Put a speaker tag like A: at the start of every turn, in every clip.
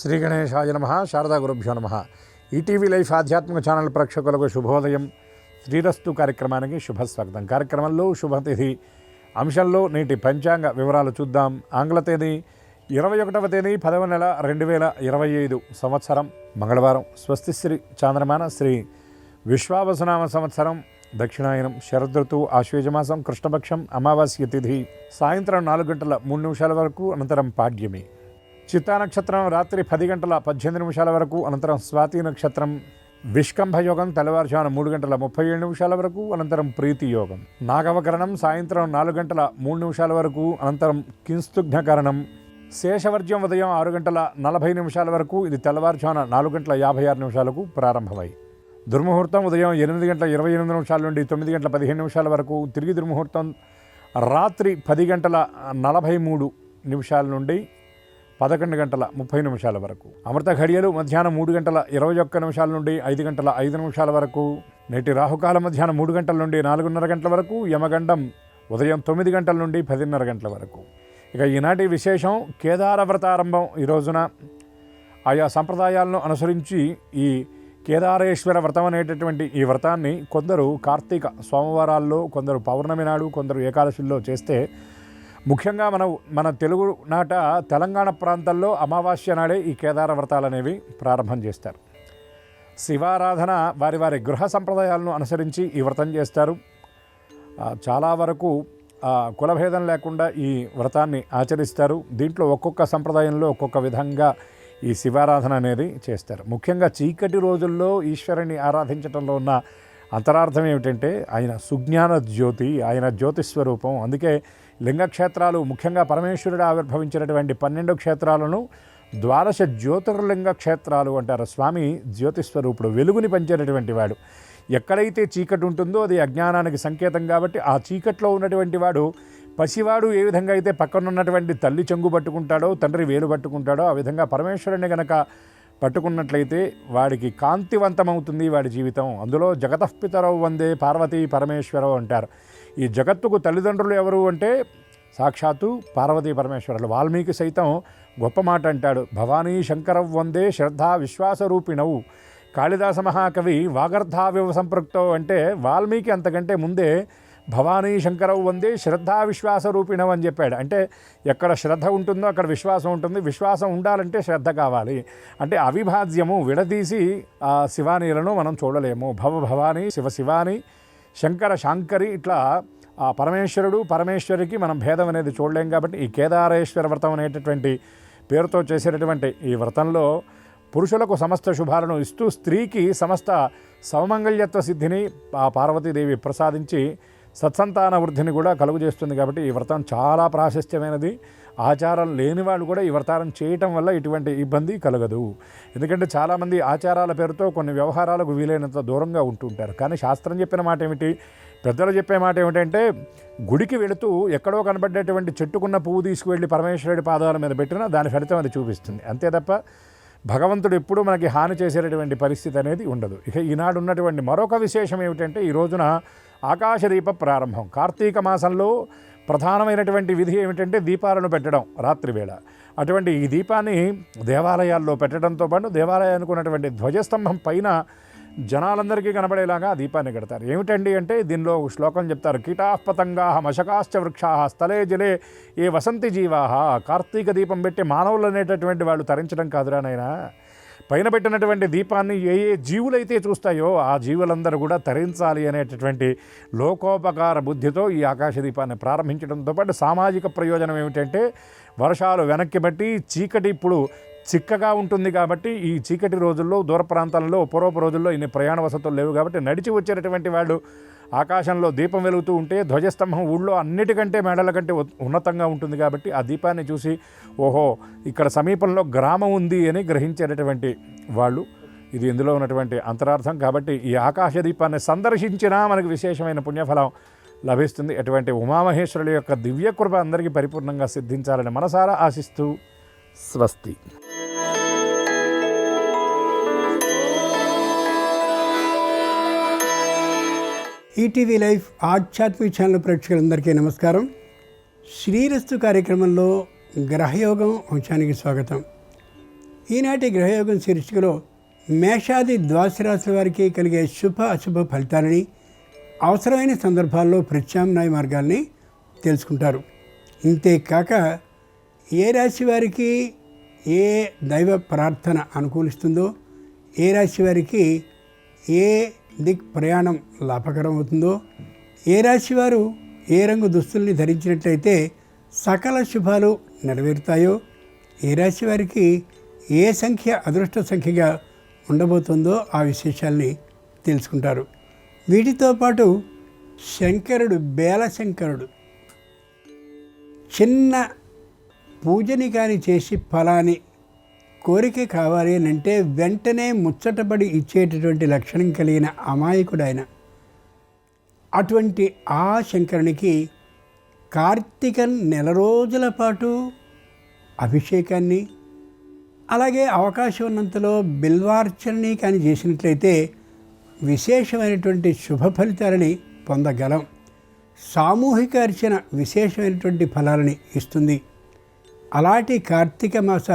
A: శ్రీ గణేశాయ నమః. శారదా గురుభ్యో నమః. ఈటీవీ లైఫ్ ఆధ్యాత్మిక ఛానల్ ప్రేక్షకులకు శుభోదయం. శ్రీరస్తు కార్యక్రమానికి శుభస్వాగతం. కార్యక్రమంలో శుభతిథి అంశంలో నేటి పంచాంగ వివరాలు చూద్దాం. ఆంగ్ల తేదీ 21వ తేదీ 10వ నెల 2025 సంవత్సరం మంగళవారం. స్వస్తిశ్రీ చాంద్రమాన శ్రీ విశ్వావసునామ సంవత్సరం దక్షిణాయనం శరదృతువు ఆశ్వేజమాసం కృష్ణపక్షం అమావాస్య తిథి సాయంత్రం 4 గంటల 3 నిమిషాల వరకు, అనంతరం పాడ్యమి. చిత్తా నక్షత్రం రాత్రి 10 గంటల 18 నిమిషాల వరకు, అనంతరం స్వాతి నక్షత్రం. విష్కంభ యోగం తెల్లవారుజామున 3 గంటల 37 నిమిషాల వరకు, అనంతరం ప్రీతి యోగం. నాగవకరణం సాయంత్రం 4 గంటల 3 నిమిషాల వరకు, అనంతరం కింస్తుఘ్నకరణం. శేషవర్జ్యం ఉదయం 6 గంటల 40 నిమిషాల వరకు, ఇది తెల్లవారుజామున 4 గంటల 56 నిమిషాలకు ప్రారంభమై. దుర్ముహూర్తం ఉదయం 8 గంటల 28 నిమిషాల నుండి 9 గంటల 15 నిమిషాల వరకు. తిరిగి దుర్ముహూర్తం రాత్రి 10 గంటల 43 నిమిషాల నుండి 11 గంటల 30 నిమిషాల వరకు. అమృత ఘడియలు మధ్యాహ్నం 3 గంటల 21 నిమిషాల నుండి 5 గంటల 5 నిమిషాల వరకు. నేటి రాహుకాలం మధ్యాహ్నం 3 గంటల నుండి 4:30 గంటల వరకు. యమగండం ఉదయం 9 గంటల నుండి 10:30 గంటల వరకు. ఇక ఈనాటి విశేషం కేదార వ్రతారంభం. ఈ రోజున ఆయా సంప్రదాయాలను అనుసరించి ఈ కేదారేశ్వర వ్రతం అనేటటువంటి ఈ వ్రతాన్ని కొందరు కార్తీక సోమవారాల్లో, కొందరు పౌర్ణమి నాడు, కొందరు ఏకాదశిలో చేస్తే, ముఖ్యంగా మన తెలుగు నాట తెలంగాణ ప్రాంతాల్లో అమావాస్య నాడే ఈ కేదార వ్రతాలు అనేవి ప్రారంభం చేస్తారు. శివారాధన వారి వారి గృహ సంప్రదాయాలను అనుసరించి ఈ వ్రతం చేస్తారు. చాలా వరకు కులభేదం లేకుండా ఈ వ్రతాన్ని ఆచరిస్తారు. దీంట్లో ఒక్కొక్క సంప్రదాయంలో ఒక్కొక్క విధంగా ఈ శివారాధన అనేది చేస్తారు. ముఖ్యంగా చీకటి రోజుల్లో ఈశ్వరుని ఆరాధించడంలో ఉన్న అంతరార్థం ఏమిటంటే, ఆయన సుజ్ఞాన జ్యోతి, ఆయన జ్యోతిస్వరూపం. అందుకే లింగక్షేత్రాలు, ముఖ్యంగా పరమేశ్వరుడు ఆవిర్భవించినటువంటి 12 క్షేత్రాలను 12 జ్యోతిర్లింగ క్షేత్రాలు అంటారు. స్వామి జ్యోతిస్వరూపుడు, వెలుగుని పంచేటటువంటి వాడు. ఎక్కడైతే చీకటి ఉంటుందో అది అజ్ఞానానికి సంకేతం. కాబట్టి ఆ చీకట్లో ఉన్నటువంటి వాడు, పసివాడు ఏ విధంగా అయితే పక్కన ఉన్నటువంటి తల్లి చెంగు పట్టుకుంటాడో, తండ్రి వేలు పట్టుకుంటాడో, ఆ విధంగా పరమేశ్వరుని గనక పట్టుకున్నట్లయితే వాడికి కాంతివంతమవుతుంది వాడి జీవితం. అందులో జగతఃపితరౌ వందే పార్వతీ పరమేశ్వరవు అంటారు. ఈ జగత్తుకు తల్లిదండ్రులు ఎవరు అంటే సాక్షాత్తు పార్వతీ పరమేశ్వరులు. వాల్మీకి సైతం గొప్ప మాట అంటాడు, భవానీ శంకరవ్ వందే శ్రద్ధా విశ్వాసరూపిణవు. కాళిదాస మహాకవి వాగర్ధావివ సంపృక్తవు అంటే వాల్మీకి అంతకంటే ముందే భవానీ శంకరవు వందే శ్రద్ధా విశ్వాసరూపిణం అని చెప్పాడు. అంటే ఎక్కడ శ్రద్ధ ఉంటుందో అక్కడ విశ్వాసం ఉంటుంది. విశ్వాసం ఉండాలంటే శ్రద్ధ కావాలి. అంటే అవిభాజ్యము, విడదీసి ఆ శివానీలను మనం చూడలేము. భవానీ శివాని, శంకర శాంకరి, ఇట్లా ఆ పరమేశ్వరుడు పరమేశ్వరికి మనం భేదం అనేది చూడలేం. కాబట్టి ఈ కేదారేశ్వర వ్రతం అనేటటువంటి పేరుతో చేసేటటువంటి ఈ వ్రతంలో పురుషులకు సమస్త శుభాలను ఇస్తూ, స్త్రీకి సమస్త సౌమంగళ్యత్వ సిద్ధిని ఆ పార్వతీదేవి ప్రసాదించి సత్సంతాన వృద్ధిని కూడా కలుగు చేస్తుంది. కాబట్టి ఈ వ్రతం చాలా ప్రాశస్త్యమైనది. ఆచారం లేని వాళ్ళు కూడా ఈ వ్రతాలను చేయటం వల్ల ఇటువంటి ఇబ్బంది కలగదు. ఎందుకంటే చాలామంది ఆచారాల పేరుతో కొన్ని వ్యవహారాలకు వీలైనంత దూరంగా ఉంటుంటారు. కానీ శాస్త్రం చెప్పిన మాట ఏమిటి, పెద్దలు చెప్పే మాట ఏమిటంటే, గుడికి వెళుతూ ఎక్కడో కనబడ్డేటువంటి చెట్టుకున్న పువ్వు తీసుకువెళ్ళి పరమేశ్వరుడి పాదాల మీద పెట్టినా దాని ఫలితం అది చూపిస్తుంది. అంతే తప్ప భగవంతుడు ఎప్పుడూ మనకి హాని చేసేటటువంటి పరిస్థితి అనేది ఉండదు. ఇక ఈనాడు ఉన్నటువంటి మరొక విశేషం ఏమిటంటే, ఈ రోజున ఆకాశదీప ప్రారంభం. కార్తీక మాసంలో ప్రధానమైనటువంటి విధి ఏమిటంటే దీపాలను పెట్టడం రాత్రి వేళ. అటువంటి ఈ దీపాన్ని దేవాలయాల్లో పెట్టడంతో పాటు దేవాలయానికి ఉన్నటువంటి ధ్వజస్తంభం పైన జనాలందరికీ కనబడేలాగా దీపాన్ని కడతారు. ఏమిటండి అంటే, దీనిలో శ్లోకం చెప్తారు, కీటాః పతంగాః మశకాశ్చ వృక్షాః స్థలే జలే ఏ వసంతి జీవాః. కార్తీక దీపం పెట్టి మానవులు అనేటటువంటి వాళ్ళు తరించడం కాదురా నాయనా, పైన పెట్టినటువంటి దీపాన్ని ఏ ఏ జీవులైతే చూస్తాయో ఆ జీవులందరూ కూడా తరించాలి అనేటటువంటి లోకోపకార బుద్ధితో ఈ ఆకాశ దీపాన్ని ప్రారంభించడంతో పాటు సామాజిక ప్రయోజనం ఏమిటంటే, వర్షాలు వెనక్కి బట్టి చీకటి ఇప్పుడు చిక్కగా ఉంటుంది. కాబట్టి ఈ చీకటి రోజుల్లో దూర ప్రాంతాల్లో పూర్వపు రోజుల్లో ఇన్ని ప్రయాణ వసతులు లేవు. కాబట్టి నడిచి వచ్చేటటువంటి వాళ్ళు ఆకాశంలో దీపం వెలుగుతూ ఉంటే ధ్వజస్తంభం ఊళ్ళో అన్నిటికంటే మేడల కంటే ఉన్నతంగా ఉంటుంది. కాబట్టి ఆ దీపాన్ని చూసి ఓహో ఇక్కడ సమీపంలో గ్రామం ఉంది అని గ్రహించేటటువంటి వాళ్ళు. ఇది ఇందులో ఉన్నటువంటి అంతరార్థం. కాబట్టి ఈ ఆకాశ దీపాన్ని సందర్శించినా మనకు విశేషమైన పుణ్యఫలం లభిస్తుంది. అటువంటి ఉమామహేశ్వరుల యొక్క దివ్యకృప అందరికీ పరిపూర్ణంగా సిద్ధించాలని మనసారా ఆశిస్తూ స్వస్తి.
B: ఈటీవీ లైఫ్ ఆధ్యాత్మిక ఛానల్ ప్రేక్షకులందరికీ నమస్కారం. శ్రీరస్తు కార్యక్రమంలో గ్రహయోగం అంశానికి స్వాగతం. ఈనాటి గ్రహయోగం శీర్షికలో మేషాది ద్వాదశ రాశుల వారికి కలిగే శుభ అశుభ ఫలితాలని, అవసరమైన సందర్భాల్లో ప్రత్యామ్నాయ మార్గాల్ని తెలుసుకుంటారు. ఇంతేకాక ఏ రాశి వారికి ఏ దైవ ప్రార్థన అనుకూలిస్తుందో, ఏ రాశి వారికి ఏ దిక్ ప్రయాణం లాభకరం అవుతుందో, ఏ రాశి వారు ఏ రంగు దుస్తుల్ని ధరించినట్లయితే సకల శుభాలు నెరవేరుతాయో, ఏ రాశి వారికి ఏ సంఖ్య అదృష్ట సంఖ్యగా ఉండబోతుందో ఆ విశేషాల్ని తెలుసుకుంటారు. వీటితో పాటు శంకరుడు, బేలశంకరుడు చిన్న పూజని కానీ చేసి ఫలాని కోరిక కావాలి అని అంటే వెంటనే ముచ్చటపడి ఇచ్చేటటువంటి లక్షణం కలిగిన అమాయకుడు ఆయన. అటువంటి ఆ శంకరునికి కార్తీక నెల రోజుల పాటు అభిషేకాన్ని, అలాగే అవకాశం ఉన్నంతలో బిల్వార్చనని కానీ చేసినట్లయితే విశేషమైనటువంటి శుభ ఫలితాలని పొందగలం. సామూహిక అర్చన విశేషమైనటువంటి ఫలాలని ఇస్తుంది. అలాంటి కార్తీక మాస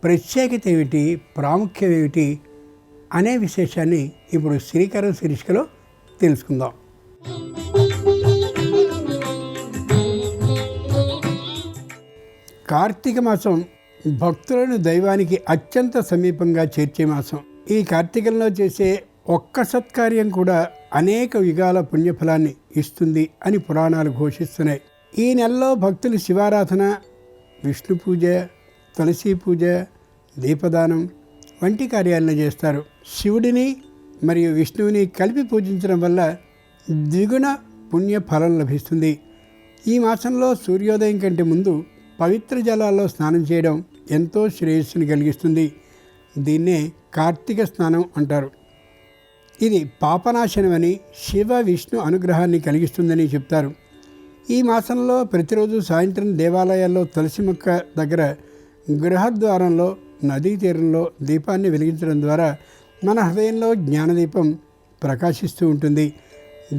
B: ప్రత్యేకత ఏమిటి, ప్రాముఖ్యం ఏమిటి అనే విశేషాన్ని ఇప్పుడు శ్రీకరం శీర్షికలో తెలుసుకుందాం. కార్తీక మాసం భక్తులను దైవానికి అత్యంత సమీపంగా చేర్చే మాసం. ఈ కార్తీకంలో చేసే ఒక్క సత్కార్యం కూడా అనేక యుగాల పుణ్యఫలాన్ని ఇస్తుంది అని పురాణాలు ఘోషిస్తున్నాయి. ఈ నెలలో భక్తులు శివారాధన, విష్ణు పూజ, తులసి పూజ, దీపదానం వంటి కార్యాలను చేస్తారు. శివుడిని మరియు విష్ణువుని కలిపి పూజించడం వల్ల ద్విగుణ పుణ్య ఫలం లభిస్తుంది. ఈ మాసంలో సూర్యోదయం కంటే ముందు పవిత్ర జలాల్లో స్నానం చేయడం ఎంతో శ్రేయస్సుని కలిగిస్తుంది. దీన్నే కార్తీక స్నానం అంటారు. ఇది పాపనాశనమని, శివ విష్ణు అనుగ్రహాన్ని కలిగిస్తుందని చెప్తారు. ఈ మాసంలో ప్రతిరోజు సాయంత్రం దేవాలయాల్లో తులసి మొక్క దగ్గర, గృహద్వారంలో, నదీ తీరంలో దీపాన్ని వెలిగించడం ద్వారా మన హృదయంలో జ్ఞానదీపం ప్రకాశిస్తూ ఉంటుంది.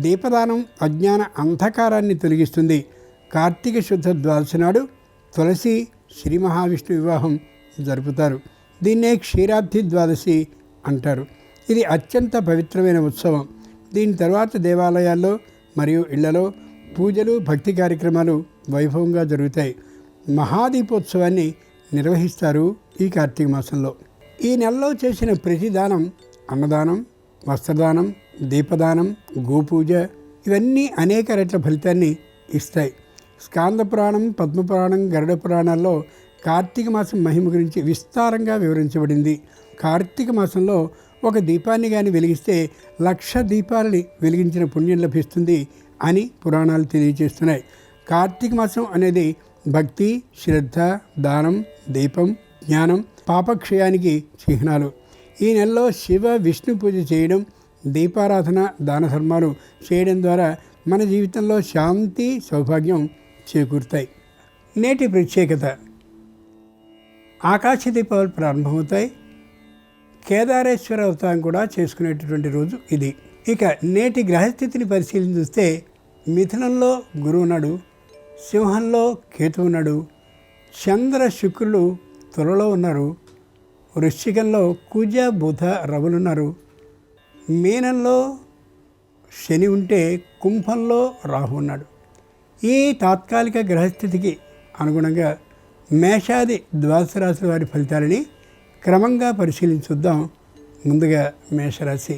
B: దీపదానం అజ్ఞాన అంధకారాన్ని తొలగిస్తుంది. కార్తీక శుద్ధ ద్వాదశి నాడు తులసి, శ్రీ మహావిష్ణు వివాహం జరుపుతారు. దీన్నే క్షీరాబ్ది ద్వాదశి అంటారు. ఇది అత్యంత పవిత్రమైన ఉత్సవం. దీని తర్వాత దేవాలయాల్లో మరియు ఇళ్లలో పూజలు, భక్తి కార్యక్రమాలు వైభవంగా జరుగుతాయి. మహాదీపోత్సవాన్ని నిర్వహిస్తారు ఈ కార్తీక మాసంలో. ఈ నెలలో చేసిన ప్రతి దానం, అన్నదానం, వస్త్రదానం, దీపదానం, గోపూజ ఇవన్నీ అనేక రెట్ల ఫలితాన్ని ఇస్తాయి. స్కాంద పురాణం, పద్మపురాణం, గరుడ పురాణాల్లో కార్తీక మాసం మహిమ గురించి విస్తారంగా వివరించబడింది. కార్తీక మాసంలో ఒక దీపాన్ని కానీ వెలిగిస్తే 1,00,000 దీపాలని వెలిగించిన పుణ్యం లభిస్తుంది అని పురాణాలు తెలియజేస్తున్నాయి. కార్తీక మాసం అనేది భక్తి, శ్రద్ధ, దానం, దీపం, జ్ఞానం, పాపక్షయానికి చిహ్నాలు. ఈ నెలలో శివ విష్ణు పూజ చేయడం, దీపారాధన, దాన ధర్మాలు చేయడం ద్వారా మన జీవితంలో శాంతి, సౌభాగ్యం చేకూరుతాయి. నేటి ప్రత్యేకత, ఆకాశ దీపావళి ప్రారంభమవుతాయి. కేదారేశ్వర అవతారం కూడా చేసుకునేటటువంటి రోజు ఇది. ఇక నేటి గ్రహస్థితిని పరిశీలించి చూస్తే మిథునంలో గురువు ఉన్నాడు, సింహంలో కేతు ఉన్నాడు, చంద్ర శుక్రులు తులలో ఉన్నారు, వృశ్చికంలో కుజ బుధ రవులున్నారు, మీనంలో శని ఉంటే కుంభంలో రాహు ఉన్నాడు. ఈ తాత్కాలిక గ్రహస్థితికి అనుగుణంగా మేషాది ద్వాదశ రాశుల వారి ఫలితాలని క్రమంగా పరిశీలించుద్దాం. ముందుగా మేషరాశి.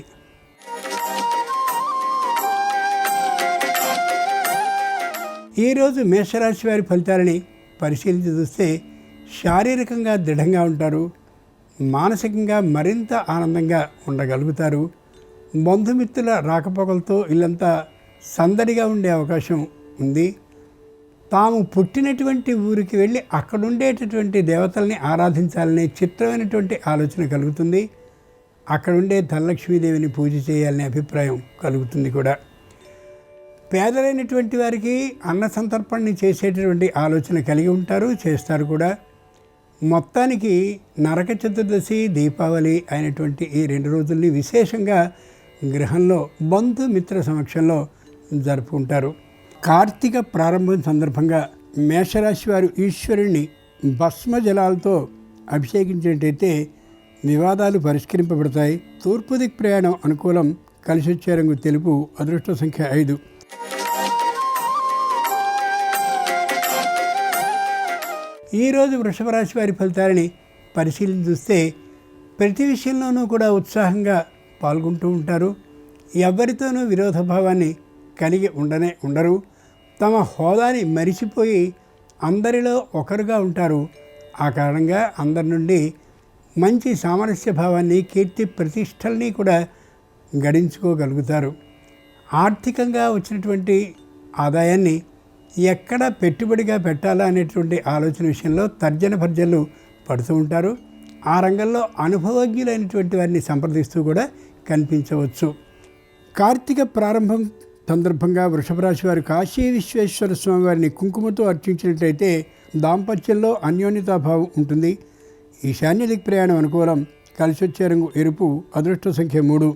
B: ఈరోజు మేషరాశి వారి ఫలితాలని పరిశీలించి చూస్తే శారీరకంగా దృఢంగా ఉంటారు, మానసికంగా మరింత ఆనందంగా ఉండగలుగుతారు. బంధుమిత్రుల రాకపోకలతో ఇల్లంతా సందడిగా ఉండే అవకాశం ఉంది. తాము పుట్టినటువంటి ఊరికి వెళ్ళి అక్కడుండేటటువంటి దేవతల్ని ఆరాధించాలనే చిత్రమైనటువంటి ఆలోచన కలుగుతుంది. అక్కడుండే ధనలక్ష్మీదేవిని పూజ చేయాలనే అభిప్రాయం కలుగుతుంది కూడా. పేదలైనటువంటి వారికి అన్న సంతర్పణని చేసేటటువంటి ఆలోచన కలిగి ఉంటారు, చేస్తారు కూడా. మొత్తానికి నరక చతుర్దశి, దీపావళి అయినటువంటి ఈ 2 రోజుల్ని విశేషంగా గృహంలో బంధుమిత్ర సమక్షంలో జరుపుకుంటారు. కార్తీక ప్రారంభం సందర్భంగా మేషరాశి వారు ఈశ్వరుణ్ణి భస్మ జలాలతో అభిషేకించినట్టయితే వివాదాలు పరిష్కరింపబడతాయి. తూర్పు దిక్ ప్రయాణం అనుకూలం. కలిసి వచ్చే రంగు తెలుపు. అదృష్ట సంఖ్య 5. ఈరోజు వృషభ రాశి వారి ఫలితాలని పరిశీలించి చూస్తే ప్రతి విషయంలోనూ కూడా ఉత్సాహంగా పాల్గొంటూ ఉంటారు. ఎవరితోనూ విరోధభావాన్ని కలిగి ఉండరు. తమ హోదాని మరిచిపోయి అందరిలో ఒకరుగా ఉంటారు. ఆ కారణంగా అందరి నుండి మంచి సామరస్య భావాన్ని, కీర్తి ప్రతిష్టల్ని కూడా గడించుకోగలుగుతారు. ఆర్థికంగా వచ్చినటువంటి ఆదాయాన్ని ఎక్కడ పెట్టుబడిగా పెట్టాలా అనేటువంటి ఆలోచన విషయంలో తర్జన భర్జనలు పడుతూ ఉంటారు. ఆ రంగంలో అనుభవజ్ఞులైనటువంటి వారిని సంప్రదిస్తూ కూడా కనిపించవచ్చు. కార్తీక ప్రారంభం సందర్భంగా వృషభ రాశి వారు కాశీ విశ్వేశ్వర స్వామి వారిని కుంకుమతో అర్చించినట్లయితే దాంపత్యంలో అన్యోన్యతాభావం ఉంటుంది. ఈశాన్య దిక్ ప్రయాణం అనుకూలం. కలిసి వచ్చే రంగు ఎరుపు. అదృష్ట సంఖ్య 3.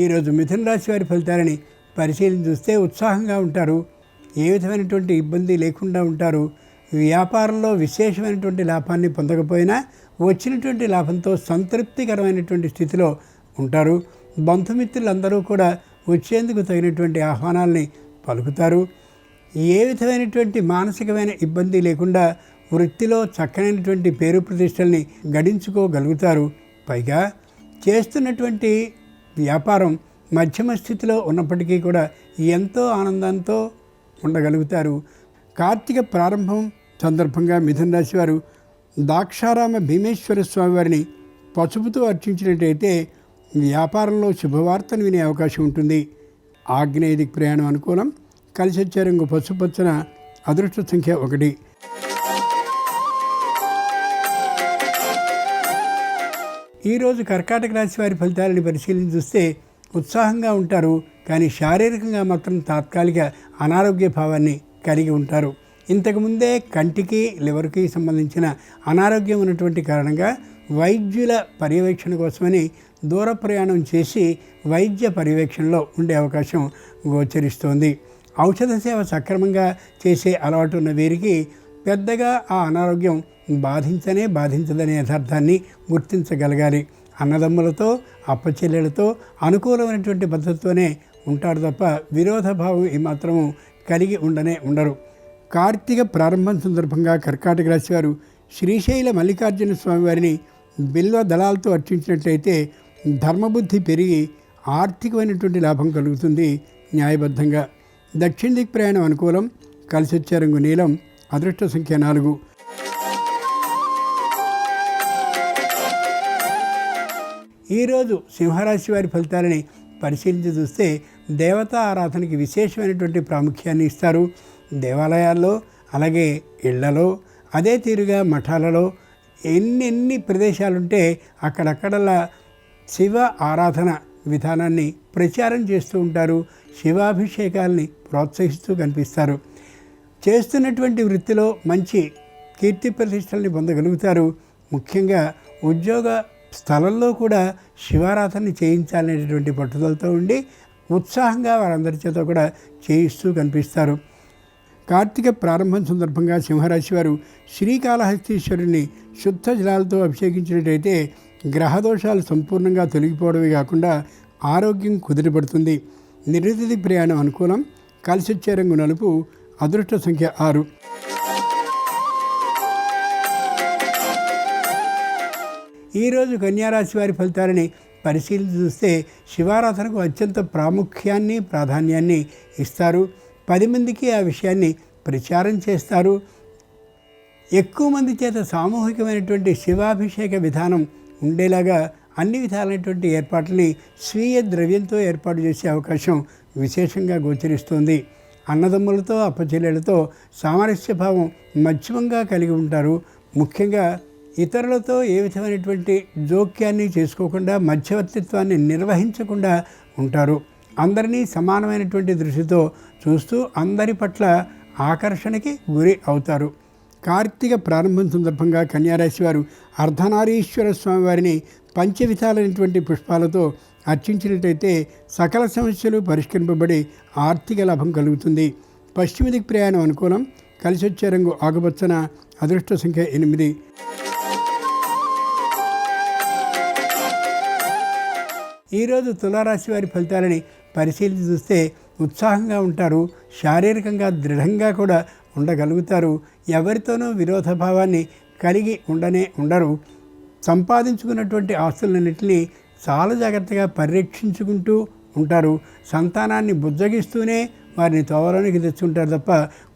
B: ఈరోజు మిథున రాశి వారి ఫలితాలని పరిశీలించి చూస్తే ఉత్సాహంగా ఉంటారు. ఏ విధమైనటువంటి ఇబ్బంది లేకుండా ఉంటారు. వ్యాపారంలో విశేషమైనటువంటి లాభాన్ని పొందకపోయినా వచ్చినటువంటి లాభంతో సంతృప్తికరమైనటువంటి స్థితిలో ఉంటారు. బంధుమిత్రులందరూ కూడా వచ్చేందుకు తగినటువంటి ఆహ్వానాల్ని పలుకుతారు. ఏ విధమైనటువంటి మానసికమైన ఇబ్బంది లేకుండా వృత్తిలో చక్కనైనటువంటి పేరు ప్రతిష్టల్ని గడించుకోగలుగుతారు. పైగా చేస్తున్నటువంటి వ్యాపారం మధ్యమ స్థితిలో ఉన్నప్పటికీ కూడా ఎంతో ఆనందంతో ఉండగలుగుతారు. కార్తీక ప్రారంభం సందర్భంగా మిథున రాశి వారు దాక్షారామ భీమేశ్వర స్వామి వారిని పసుపుతో అర్చించినట్టయితే వ్యాపారంలో శుభవార్తను వినే అవకాశం ఉంటుంది. ఆగ్నేయ దిక్ ప్రయాణం అనుకూలం. కలిసి వచ్చే రంగు పసుపచ్చన. అదృష్ట సంఖ్య 1. ఈరోజు కర్కాటక రాశి వారి ఫలితాలను పరిశీలించి చూస్తే ఉత్సాహంగా ఉంటారు. కానీ శారీరకంగా మాత్రం తాత్కాలిక అనారోగ్య భావాన్ని కలిగి ఉంటారు. ఇంతకుముందే కంటికి, లివర్కి సంబంధించిన అనారోగ్యం ఉన్నటువంటి కారణంగా వైద్యుల పర్యవేక్షణ కోసమని దూర ప్రయాణం చేసి వైద్య పర్యవేక్షణలో ఉండే అవకాశం గోచరిస్తోంది. ఔషధ సేవ సక్రమంగా చేసే అలవాటు ఉన్న వీరికి పెద్దగా ఆ అనారోగ్యం బాధించదనే యథార్థాన్ని గుర్తించగలగాలి. అన్నదమ్ములతో, అప్పచెల్లెలతో అనుకూలమైనటువంటి పద్ధతితోనే ఉంటారు తప్ప విరోధభావం ఏమాత్రము కలిగి ఉండరు. కార్తీక ప్రారంభం సందర్భంగా కర్కాటక రాశి వారు శ్రీశైల మల్లికార్జున స్వామి వారిని బిల్వ దళాలతో అర్చించినట్లయితే ధర్మబుద్ధి పెరిగి ఆర్థికమైనటువంటి లాభం కలుగుతుంది. న్యాయబద్ధంగా దక్షిణ దిక్ ప్రయాణం అనుకూలం. కలిసి వచ్చే రంగు నీలం. అదృష్ట సంఖ్య 4. ఈరోజు సింహరాశి వారి ఫలితాలని పరిశీలించి చూస్తే దేవతా ఆరాధనకి విశేషమైనటువంటి ప్రాముఖ్యాన్ని ఇస్తారు. దేవాలయాల్లో, అలాగే ఇళ్లలో, అదే తీరుగా మఠాలలో ఎన్ని ప్రదేశాలుంటే అక్కడక్కడలా శివ ఆరాధన విధానాన్ని ప్రచారం చేస్తూ ఉంటారు. శివాభిషేకాల్ని ప్రోత్సహిస్తూ కనిపిస్తారు. చేస్తున్నటువంటి వృత్తిలో మంచి కీర్తి ప్రతిష్టల్ని పొందగలుగుతారు. ముఖ్యంగా ఉద్యోగ స్థలంలో కూడా శివారాధనని చేయించాలనేటటువంటి పట్టుదలతో ఉండి ఉత్సాహంగా వారందరి చేత కూడా చేయిస్తూ కనిపిస్తారు. కార్తీక ప్రారంభం సందర్భంగా సింహరాశి వారు శ్రీకాళహస్తీశ్వరుని శుద్ధ జలాలతో అభిషేకించినట్టయితే గ్రహదోషాలు సంపూర్ణంగా తొలగిపోవడమే కాకుండా ఆరోగ్యం కుదిరిపడుతుంది. నిరుతిథి ప్రయాణం అనుకూలం. కలిసి వచ్చే రంగు నలుపు. అదృష్ట సంఖ్య 6. ఈరోజు కన్యారాశి వారి ఫలితాలని పరిశీలించి చూస్తే శివారాధనకు అత్యంత ప్రాధాన్యాన్ని ఇస్తారు. 10 మందికి ఆ విషయాన్ని ప్రచారం చేస్తారు. ఎక్కువ మంది చేత సామూహికమైనటువంటి శివాభిషేక విధానం ఉండేలాగా అన్ని విధాలైనటువంటి ఏర్పాట్లని స్వీయ ద్రవ్యంతో ఏర్పాటు చేసే అవకాశం విశేషంగా గోచరిస్తుంది. అన్నదమ్ములతో, అప్పచెల్లెలతో సామరస్య భావం మధ్యమంగా కలిగి ఉంటారు. ముఖ్యంగా ఇతరులతో ఏ విధమైనటువంటి జోక్యాన్ని చేసుకోకుండా, మధ్యవర్తిత్వాన్ని నిర్వహించకుండా ఉంటారు. అందరినీ సమానమైనటువంటి దృష్టితో చూస్తూ అందరి పట్ల ఆకర్షణకి గురి అవుతారు. కార్తీక ప్రారంభం సందర్భంగా కన్యారాశి వారు అర్ధనారీశ్వర స్వామి వారిని పంచవిధాలైనటువంటి పుష్పాలతో అర్చించినట్టయితే సకల సమస్యలు పరిష్కరింపబడి ఆర్థిక లాభం కలుగుతుంది. పశ్చిమ దిక్కు ప్రయాణం అనుకూలం. కలిసి వచ్చే రంగు ఆకుపచ్చన. అదృష్ట సంఖ్య 8. ఈరోజు తులారాశి వారి ఫలితాలని పరిశీలించి చూస్తే ఉత్సాహంగా ఉంటారు. శారీరకంగా దృఢంగా కూడా ఉండగలుగుతారు. ఎవరితోనూ విరోధభావాన్ని కలిగి ఉండరు. సంపాదించుకున్నటువంటి ఆస్తులన్నింటినీ చాలా జాగ్రత్తగా పరిరక్షించుకుంటూ ఉంటారు. సంతానాన్ని బుజ్జగిస్తూనే వారిని తోవలోనికి తెచ్చుకుంటారు తప్ప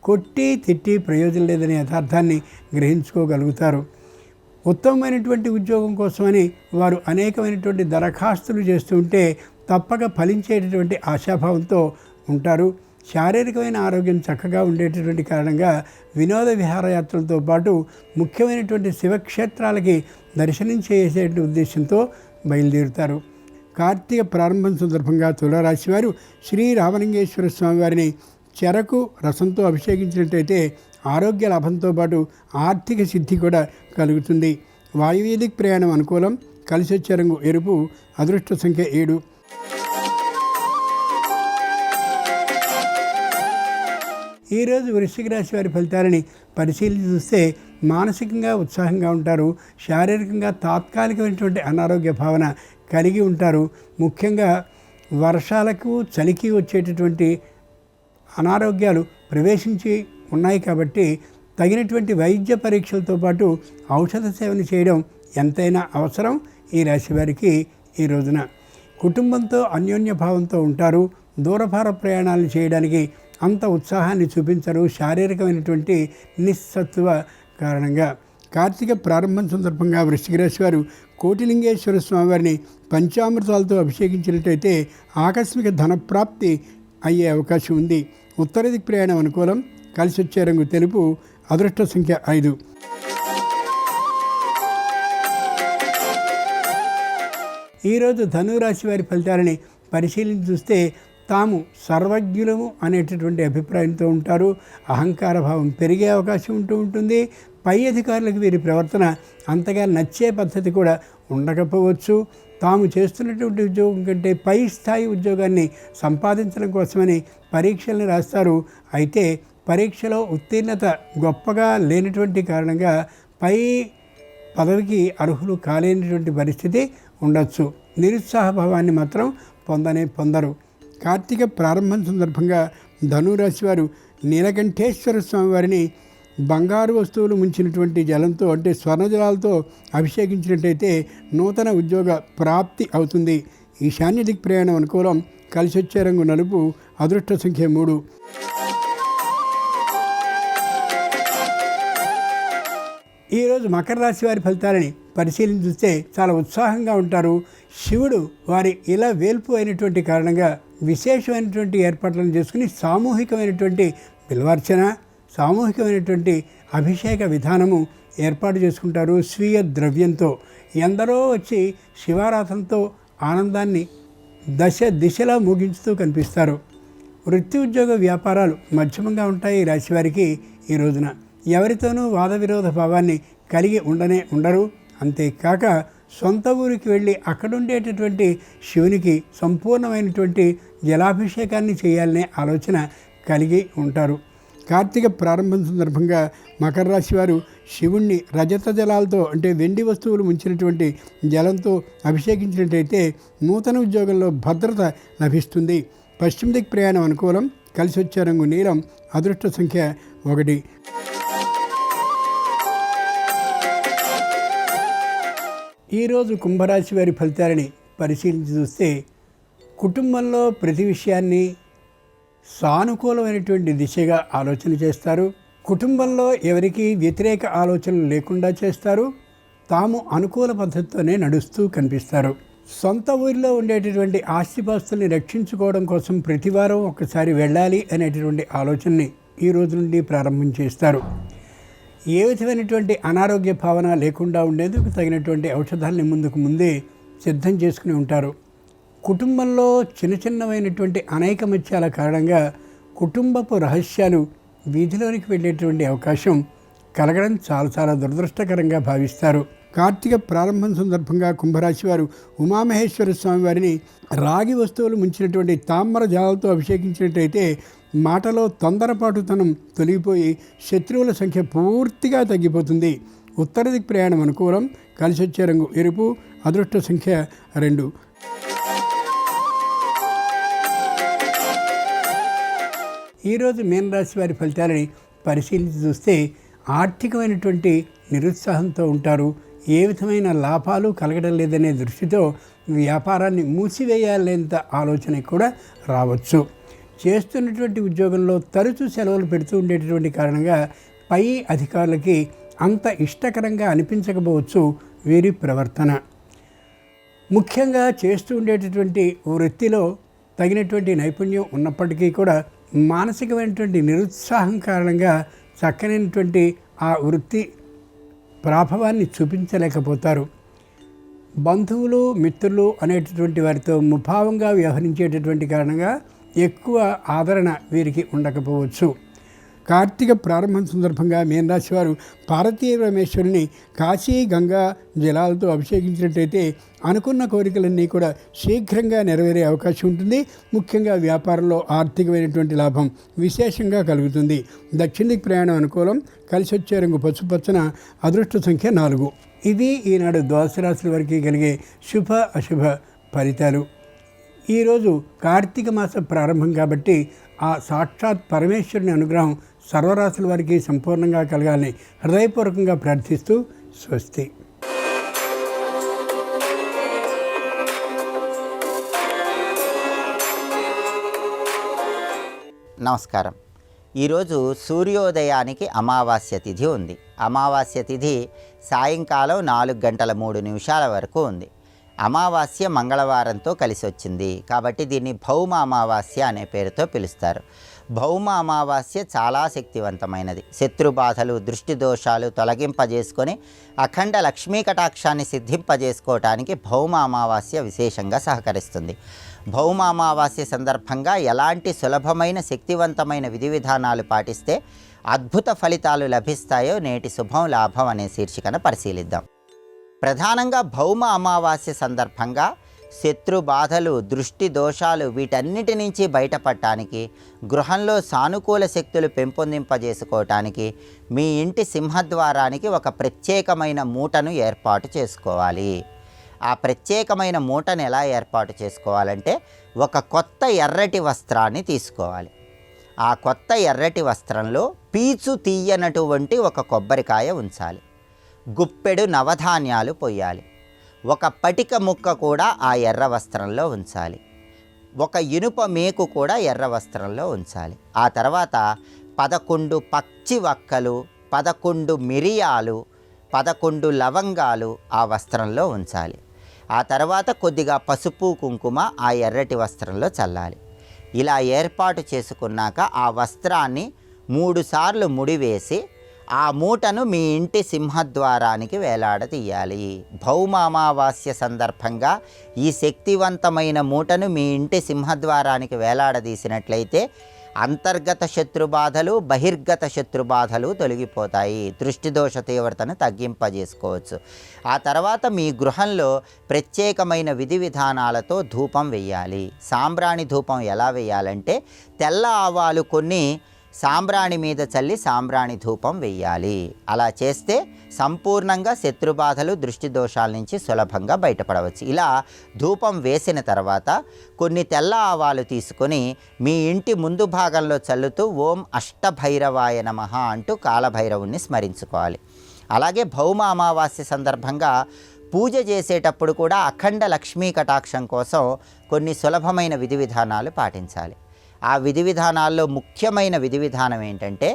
B: కొట్టి తిట్టి ప్రయోజనం లేదనే యథార్థాన్ని గ్రహించుకోగలుగుతారు. ఉత్తమమైనటువంటి ఉద్యోగం కోసమని వారు అనేకమైనటువంటి దరఖాస్తులు చేస్తూ ఉంటే తప్పక ఫలించేటటువంటి ఆశాభావంతో ఉంటారు. శారీరకమైన ఆరోగ్యం చక్కగా ఉండేటటువంటి కారణంగా వినోద విహారయాత్రలతో పాటు ముఖ్యమైనటువంటి శివక్షేత్రాలకి దర్శనం చేసేటువంటి ఉద్దేశంతో బయలుదేరుతారు. కార్తీక ప్రారంభం సందర్భంగా తులారాశి వారు శ్రీ రామలింగేశ్వర స్వామి వారిని చెరకు రసంతో అభిషేకించినట్టయితే ఆరోగ్య లాభంతో పాటు ఆర్థిక సిద్ధి కూడా కలుగుతుంది. వాయువేదిక ప్రయాణం అనుకూలం. కలిసి వచ్చే రంగు ఎరుపు. అదృష్ట సంఖ్య 7. ఈరోజు వృశ్చిక రాశి వారి ఫలితాలని పరిశీలించి చూస్తే మానసికంగా ఉత్సాహంగా ఉంటారు. శారీరకంగా తాత్కాలికమైనటువంటి అనారోగ్య భావన కలిగి ఉంటారు. ముఖ్యంగా వర్షాలకు చలికి వచ్చేటటువంటి అనారోగ్యాలు ప్రవేశించి ఉన్నాయి కాబట్టి తగినటువంటి వైద్య పరీక్షలతో పాటు ఔషధ సేవలు చేయడం ఎంతైనా అవసరం ఈ రాశి వారికి ఈ రోజున. కుటుంబంతో అన్యోన్య భావంతో ఉంటారు. దూరభార ప్రయాణాలు చేయడానికి అంత ఉత్సాహాన్ని చూపించరు శారీరకమైనటువంటి నిస్సత్వ కారణంగా. కార్తీక ప్రారంభం సందర్భంగా వృశ్చిక రాశి వారు కోటిలింగేశ్వర స్వామివారిని పంచామృతాలతో అభిషేకించినట్టయితే ఆకస్మిక ధనప్రాప్తి అయ్యే అవకాశం ఉంది. ఉత్తర దిక్కు ప్రయాణం అనుకూలం. కలిసి వచ్చే రంగు తెలుపు. అదృష్ట సంఖ్య 5. ఈరోజు ధనురాశి వారి ఫలితాలని పరిశీలించి చూస్తే తాము సర్వజ్ఞులము అనేటటువంటి అభిప్రాయంతో ఉంటారు. అహంకార భావం పెరిగే అవకాశం ఉంటుంది. పై అధికారులకు వీరి ప్రవర్తన అంతగా నచ్చే పద్ధతి కూడా ఉండకపోవచ్చు. తాము చేస్తున్నటువంటి ఉద్యోగం కంటే పై స్థాయి ఉద్యోగాన్ని సంపాదించడం కోసమని పరీక్షల్ని రాస్తారు. అయితే పరీక్షలో ఉత్తీర్ణత గొప్పగా లేనటువంటి కారణంగా పై పదవికి అర్హులు కాలేనటువంటి పరిస్థితి ఉండొచ్చు. నిరుత్సాహభావాన్ని మాత్రం పొందరు. కార్తీక ప్రారంభం సందర్భంగా ధనురాశి వారు నీలకంఠేశ్వర స్వామి వారిని బంగారు వస్తువులు ముంచినటువంటి జలంతో అంటే స్వర్ణజలాలతో అభిషేకించినట్టయితే నూతన ఉద్యోగ ప్రాప్తి అవుతుంది. ఈశాన్య దిక్ ప్రయాణం అనుకూలం. కలిసి వచ్చే రంగు నలుపు. అదృష్ట సంఖ్య 3. ఈరోజు మకర రాశి వారి ఫలితాలని పరిశీలించి చూస్తే చాలా ఉత్సాహంగా ఉంటారు. శివుడు వారి ఇలా వేల్పు అయినటువంటి కారణంగా విశేషమైనటువంటి ఏర్పాట్లను చేసుకుని సామూహికమైనటువంటి బిల్వార్చన, సామూహికమైనటువంటి అభిషేక విధానము ఏర్పాటు చేసుకుంటారు. స్వీయ ద్రవ్యంతో ఎందరో వచ్చి శివారాధనతో ఆనందాన్ని దిశలా ముగించుతూ కనిపిస్తారు. వృత్తి ఉద్యోగ వ్యాపారాలు మధ్యమంగా ఉంటాయి ఈ రాశివారికి ఈ రోజున. ఎవరితోనూ వాద విరోధ భావాన్ని కలిగి ఉండరు. అంతేకాక సొంత ఊరికి వెళ్ళి అక్కడుండేటటువంటి శివునికి సంపూర్ణమైనటువంటి జలాభిషేకాన్ని చేయాలనే ఆలోచన కలిగి ఉంటారు. కార్తీక ప్రారంభం సందర్భంగా మకర రాశి వారు శివుణ్ణి రజత జలాలతో అంటే వెండి వస్తువులు ముంచినటువంటి జలంతో అభిషేకించినట్టయితే నూతన ఉద్యోగంలో భద్రత లభిస్తుంది. పశ్చిమ దిక్ ప్రయాణం అనుకూలం. కలిసి వచ్చే రంగు నీలం. అదృష్ట సంఖ్య 1. ఈరోజు కుంభరాశి వారి ఫలితాలని పరిశీలించి చూస్తే కుటుంబంలో ప్రతి విషయాన్ని సానుకూలమైనటువంటి దిశగా ఆలోచన చేస్తారు. కుటుంబంలో ఎవరికీ వ్యతిరేక ఆలోచనలు లేకుండా చేస్తారు. తాము అనుకూల పద్ధతితోనే నడుస్తూ కనిపిస్తారు. సొంత ఊరిలో ఉండేటటువంటి ఆస్తిపాస్తుల్ని రక్షించుకోవడం కోసం ప్రతివారం ఒక్కసారి వెళ్ళాలి అనేటటువంటి ఆలోచనని ఈ రోజు నుండి ప్రారంభం చేస్తారు. ఏ విధమైనటువంటి అనారోగ్య భావన లేకుండా ఉండేందుకు తగినటువంటి ఔషధాలని ముందే సిద్ధం చేసుకుని ఉంటారు. కుటుంబంలో చిన్నమైనటువంటి అనైకమత్యాల కారణంగా కుటుంబపు రహస్యాలు వీధిలోనికి వెళ్ళేటువంటి అవకాశం కలగడం చాలా దురదృష్టకరంగా భావిస్తారు. కార్తీక ప్రారంభం సందర్భంగా కుంభరాశి వారు ఉమామహేశ్వర స్వామి వారిని రాగి వస్తువులు ముంచినటువంటి తామర జాలతో అభిషేకించినట్టయితే మాటలో తొందరపాటుతనం తొలగిపోయి శత్రువుల సంఖ్య పూర్తిగా తగ్గిపోతుంది. ఉత్తర దిక్ ప్రయాణం అనుకూలం. కలిసి వచ్చే రంగు ఎరుపు. అదృష్ట సంఖ్య 2. ఈరోజు మీనరాశి వారి ఫలితాలని పరిశీలించి చూస్తే ఆర్థికమైనటువంటి నిరుత్సాహంతో ఉంటారు. ఏ విధమైన లాభాలు కలగడం లేదనే దృష్టితో వ్యాపారాన్ని మూసివేయాలనేంత ఆలోచన కూడా రావచ్చు. చేస్తున్నటువంటి ఉద్యోగంలో తరచూ సెలవులు పెడుతూ ఉండేటటువంటి కారణంగా పై అధికారులకి అంత ఇష్టకరంగా అనిపించకపోవచ్చు వీరి ప్రవర్తన. ముఖ్యంగా చేస్తూ ఉండేటటువంటి వృత్తిలో తగినటువంటి నైపుణ్యం ఉన్నప్పటికీ కూడా మానసికమైనటువంటి నిరుత్సాహం కారణంగా చక్కనైనటువంటి ఆ వృత్తి ప్రాభవాన్ని చూపించలేకపోతారు. బంధువులు మిత్రులు అనేటటువంటి వారితో ముభావంగా వ్యవహరించేటటువంటి కారణంగా ఎక్కువ ఆదరణ వీరికి ఉండకపోవచ్చు. కార్తీక ప్రారంభం సందర్భంగా మీనరాశి వారు పార్వతీ పరమేశ్వరుని కాశీ గంగా జలాలతో అభిషేకించినట్టయితే అనుకున్న కోరికలన్నీ కూడా శీఘ్రంగా నెరవేరే అవకాశం ఉంటుంది. ముఖ్యంగా వ్యాపారంలో ఆర్థికమైనటువంటి లాభం విశేషంగా కలుగుతుంది. దక్షిణ దిక్ ప్రయాణం అనుకూలం. కలిసి వచ్చే రంగు పసుపచ్చన. అదృష్ట సంఖ్య 4. ఇది ఈనాడు ద్వాదశ రాశుల వారికి కలిగే శుభ అశుభ ఫలితాలు. ఈరోజు కార్తీక మాస ప్రారంభం కాబట్టి ఆ సాక్షాత్ పరమేశ్వరుని అనుగ్రహం సర్వరాశుల వారికి సంపూర్ణంగా కలగాలని హృదయపూర్వకంగా ప్రార్థిస్తూ స్వస్తి.
C: నమస్కారం. ఈరోజు సూర్యోదయానికి అమావాస్య తిథి ఉంది. అమావాస్య తిథి సాయంకాలం 4:03 వరకు ఉంది. అమావాస్య మంగళవారంతో కలిసి వచ్చింది కాబట్టి దీన్ని భౌమ అమావాస్య అనే పేరుతో పిలుస్తారు. భౌమ అమావాస్య చాలా శక్తివంతమైనది. శత్రుబాధలు దృష్టి దోషాలు తొలగింపజేసుకొని అఖండ లక్ష్మీ కటాక్షాన్ని సిద్ధింపజేసుకోవటానికి భౌమ అమావాస్య విశేషంగా సహకరిస్తుంది. భౌమ అమావాస్య సందర్భంగా ఎలాంటి సులభమైన శక్తివంతమైన విధి విధానాలు పాటిస్తే అద్భుత ఫలితాలు లభిస్తాయో నేటి శుభం లాభం అనే శీర్షికను పరిశీలిద్దాం. ప్రధానంగా భౌమ అమావాస్య సందర్భంగా శత్రు బాధలు దృష్టి దోషాలు వీటన్నిటి నుంచి బయటపడటానికి గృహంలో సానుకూల శక్తులు పెంపొందింపజేసుకోవటానికి మీ ఇంటి సింహద్వారానికి ఒక ప్రత్యేకమైన మూటను ఏర్పాటు చేసుకోవాలి. ఆ ప్రత్యేకమైన మూటను ఎలా ఏర్పాటు చేసుకోవాలంటే ఒక కొత్త ఎర్రటి వస్త్రాన్ని తీసుకోవాలి. ఆ కొత్త ఎర్రటి వస్త్రంలో పీచు తీయనటువంటి ఒక కొబ్బరికాయ ఉంచాలి. గుప్పెడు నవధాన్యాలు పొయ్యాలి. ఒక పటిక ముక్క కూడా ఆ ఎర్ర వస్త్రంలో ఉంచాలి. ఒక ఇనుప మేకు కూడా ఎర్ర వస్త్రంలో ఉంచాలి. ఆ తర్వాత 11 పచ్చి వక్కలు, 11 మిరియాలు, 11 లవంగాలు ఆ వస్త్రంలో ఉంచాలి. ఆ తర్వాత కొద్దిగా పసుపు కుంకుమ ఆ ఎర్రటి వస్త్రంలో చల్లాలి. ఇలా ఏర్పాటు చేసుకున్నాక ఆ వస్త్రాన్ని 3 సార్లు ముడివేసి ఆ మూటను మీ ఇంటి సింహద్వారానికి వేలాడదీయాలి. భౌమ అమావాస్య సందర్భంగా ఈ శక్తివంతమైన మూటను మీ ఇంటి సింహద్వారానికి వేలాడదీసినట్లయితే అంతర్గత శత్రుబాధలు బహిర్గత శత్రుబాధలు తొలగిపోతాయి. దృష్టిదోష తీవ్రతను తగ్గింపజేసుకోవచ్చు. ఆ తర్వాత మీ గృహంలో ప్రత్యేకమైన విధి విధానాలతో ధూపం వేయాలి. సాంబ్రాణి ధూపం ఎలా వేయాలంటే తెల్ల ఆవాలు కొన్ని సాంబ్రాణి మీద చల్లి సాంబ్రాణి ధూపం వేయాలి. అలా చేస్తే సంపూర్ణంగా శత్రుబాధలు దృష్టి దోషాల నుంచి సులభంగా బయటపడవచ్చు. ఇలా ధూపం వేసిన తర్వాత కొన్ని తెల్ల ఆవాలు తీసుకొని మీ ఇంటి ముందు భాగంలో చల్లుతూ ఓం అష్టభైరవాయ నమః అంటూ కాలభైరవుణ్ణి స్మరించుకోవాలి. అలాగే భౌమ అమావాస్య సందర్భంగా పూజ చేసేటప్పుడు కూడా అఖండ లక్ష్మీ కటాక్షం కోసం కొన్ని సులభమైన విధి విధానాలు పాటించాలి. ఆ విధి విధానాల్లో ముఖ్యమైన విధి విధానం ఏంటంటే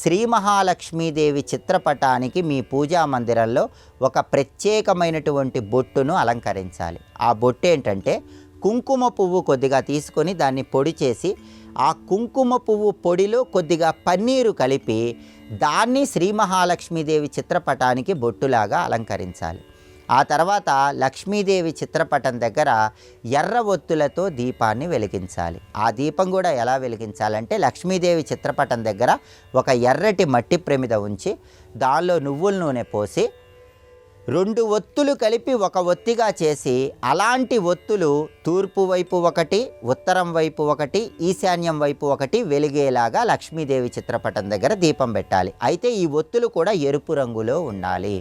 C: శ్రీ మహాలక్ష్మీదేవి చిత్రపటానికి మీ పూజా మందిరంలో ఒక ప్రత్యేకమైనటువంటి బొట్టును అలంకరించాలి. ఆ బొట్టు ఏంటంటే కుంకుమ పువ్వు కొద్దిగా తీసుకొని దాన్ని పొడి చేసి ఆ కుంకుమ పువ్వు పొడిలో కొద్దిగా పన్నీరు కలిపి దాన్ని శ్రీ మహాలక్ష్మీదేవి చిత్రపటానికి బొట్టులాగా అలంకరించాలి. ఆ తర్వాత లక్ష్మీదేవి చిత్రపటం దగ్గర ఎర్ర ఒత్తులతో దీపాన్ని వెలిగించాలి. ఆ దీపం కూడా ఎలా వెలిగించాలంటే లక్ష్మీదేవి చిత్రపటం దగ్గర ఒక ఎర్రటి మట్టి ప్రమిద ఉంచి దానిలో నువ్వుల నూనె పోసి 2 ఒత్తులు కలిపి ఒక ఒత్తిగా చేసి అలాంటి ఒత్తులు తూర్పు వైపు ఒకటి, ఉత్తరం వైపు ఒకటి, ఈశాన్యం వైపు ఒకటి వెలిగేలాగా లక్ష్మీదేవి చిత్రపటం దగ్గర దీపం పెట్టాలి. అయితే ఈ ఒత్తులు కూడా ఎరుపు రంగులో ఉండాలి.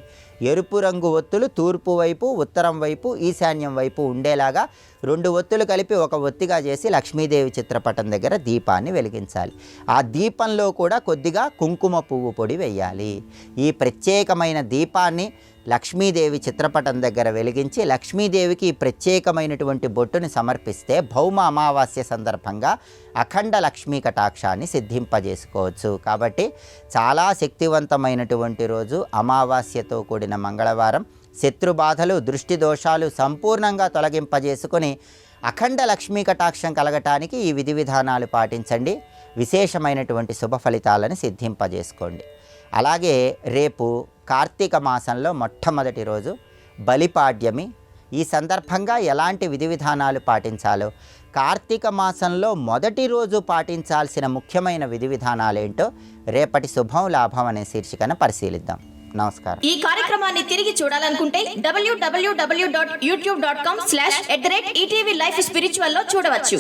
C: ఎరుపు రంగు ఒత్తులు తూర్పు వైపు, ఉత్తరం వైపు, ఈశాన్యం వైపు ఉండేలాగా 2 ఒత్తులు కలిపి ఒక ఒత్తిగా చేసి లక్ష్మీదేవి చిత్రపటం దగ్గర దీపాన్ని వెలిగించాలి. ఆ దీపంలో కూడా కొద్దిగా కుంకుమ పువ్వు పొడి వేయాలి. ఈ ప్రత్యేకమైన దీపాన్ని లక్ష్మీదేవి చిత్రపటం దగ్గర వెలిగించి లక్ష్మీదేవికి ప్రత్యేకమైనటువంటి బొట్టుని సమర్పిస్తే భౌమ అమావాస్య సందర్భంగా అఖండ లక్ష్మీ కటాక్షాన్ని సిద్ధింపజేసుకోవచ్చు. కాబట్టి చాలా శక్తివంతమైనటువంటి రోజు అమావాస్యతో కూడిన మంగళవారం. శత్రుబాధలు, దృష్టి దోషాలు సంపూర్ణంగా తొలగింపజేసుకొని అఖండ లక్ష్మీ కటాక్షం కలగటానికి ఈ విధి విధానాలు పాటించండి. విశేషమైనటువంటి శుభ ఫలితాలను సిద్ధింపజేసుకోండి. అలాగే రేపు కార్తీక మాసంలో మొట్టమొదటి రోజు బలిపాడ్యమి. ఈ సందర్భంగా ఎలాంటి విధి విధానాలు పాటించాలో, కార్తీక మాసంలో మొదటి రోజు పాటించాల్సిన ముఖ్యమైన విధి విధానాలు ఏంటో రేపటి శుభం లాభం అనే శీర్షికను పరిశీలిద్దాం. నమస్కారం.
D: ఈ కార్యక్రమాన్ని తిరిగి చూడాలనుకుంటే www.youtube.com/ETV Life Spiritual లో చూడవచ్చు.